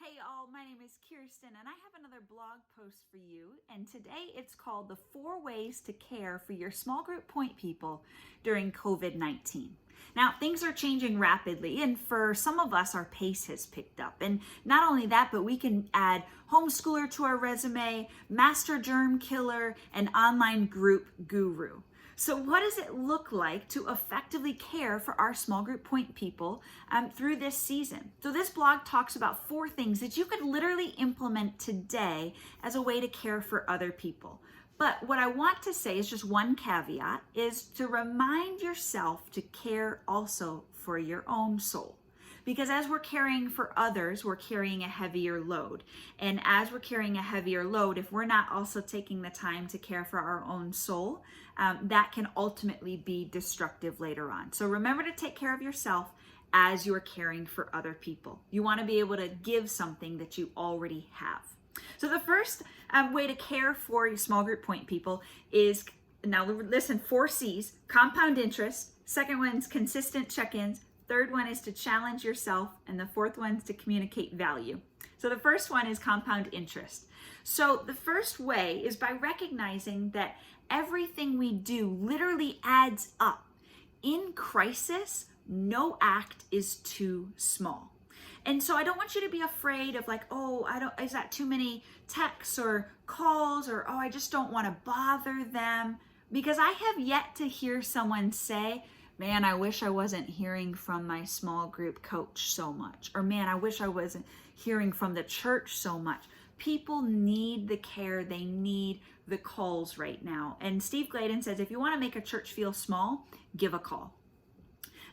Hey y'all, my name is Kirsten and I have another blog post for you, and today it's called the 4 ways to care for your small group point people during COVID-19. Now, things are changing rapidly, and for some of us, our pace has picked up. And not only that, but we can add homeschooler to our resume, master germ killer, and online group guru. So what does it look like to effectively care for our small group point people through this season? So this blog talks about 4 things that you could literally implement today as a way to care for other people. But what I want to say is just one caveat, is to remind yourself to care also for your own soul. Because as we're caring for others, we're carrying a heavier load. And as we're carrying a heavier load, if we're not also taking the time to care for our own soul, that can ultimately be destructive later on. So remember to take care of yourself as you're caring for other people. You want to be able to give something that you already have. So the first way to care for your small group point people is, now listen, 4 C's: compound interest. Second one's consistent check-ins. Third one is to challenge yourself, and the 4th one is to communicate value. So the first one is compound interest. So the first way is by recognizing that everything we do literally adds up. In crisis, no act is too small. And so I don't want you to be afraid of like, is that too many texts or calls, or I just don't want to bother them. Because I have yet to hear someone say, man, I wish I wasn't hearing from my small group coach so much. Or man, I wish I wasn't hearing from the church so much. People need the care. They need the calls right now. And Steve Gladen says, if you want to make a church feel small, give a call.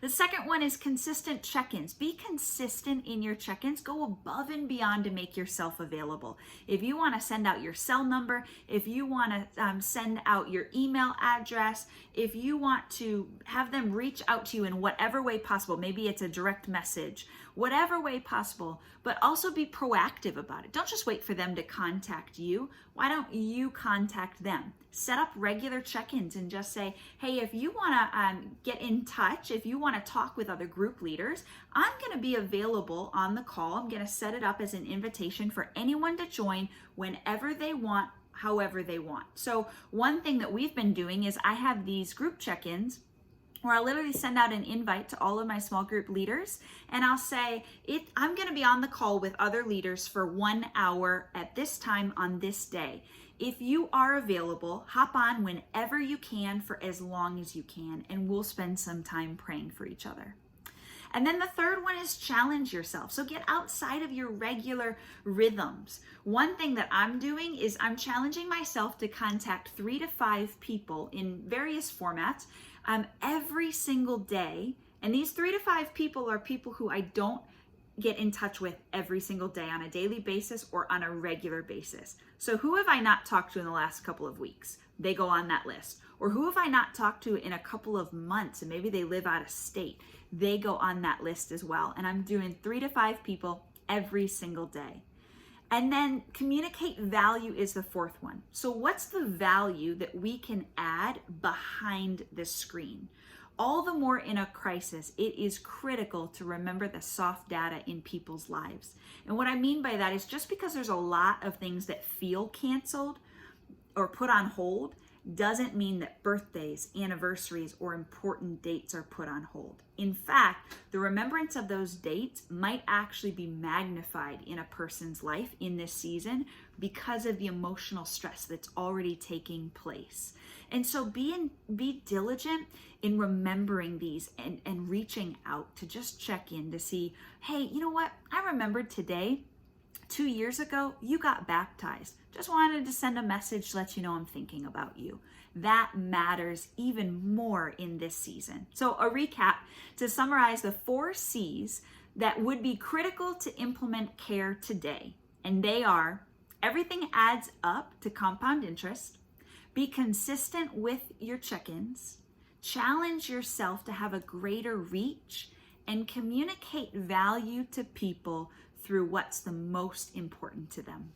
The second one is consistent check-ins. Be consistent in your check-ins. Go above and beyond to make yourself available. If you want to send out your cell number, if you want to send out your email address, if you want to have them reach out to you in whatever way possible, maybe it's a direct message, whatever way possible, but also be proactive about it. Don't just wait for them to contact you. Why don't you contact them? Set up regular check-ins and just say, hey, if you want to get in touch, if you want to talk with other group leaders, I'm going to be available on the call. I'm going to set it up as an invitation for anyone to join whenever they want, however they want. So one thing that we've been doing is I have these group check-ins where I'll literally send out an invite to all of my small group leaders, and I'll say, I'm going to be on the call with other leaders for 1 hour at this time on this day. If you are available, hop on whenever you can for as long as you can, and we'll spend some time praying for each other. And then the third one is challenge yourself. So get outside of your regular rhythms. One thing that I'm doing is I'm challenging myself to contact 3 to 5 people in various formats every single day. And these 3 to 5 people are people who I don't get in touch with every single day on a daily basis or on a regular basis. So who have I not talked to in the last couple of weeks? They go on that list. Or who have I not talked to in a couple of months and maybe they live out of state? They go on that list as well. And I'm doing 3 to 5 people every single day. And then communicate value is the 4th one. So what's the value that we can add behind the screen? All the more in a crisis, it is critical to remember the soft data in people's lives. And what I mean by that is just because there's a lot of things that feel canceled or put on hold doesn't mean that birthdays, anniversaries, or important dates are put on hold. In fact, the remembrance of those dates might actually be magnified in a person's life in this season because of the emotional stress that's already taking place. And so be diligent in remembering these and reaching out to just check in to see, hey, you know what? I remembered today, 2 years ago, you got baptized. Just wanted to send a message to let you know I'm thinking about you. That matters even more in this season. So a recap to summarize the 4 C's that would be critical to implement care today. And they are: everything adds up to compound interest. Be consistent with your check-ins. Challenge yourself to have a greater reach, and communicate value to people through what's the most important to them.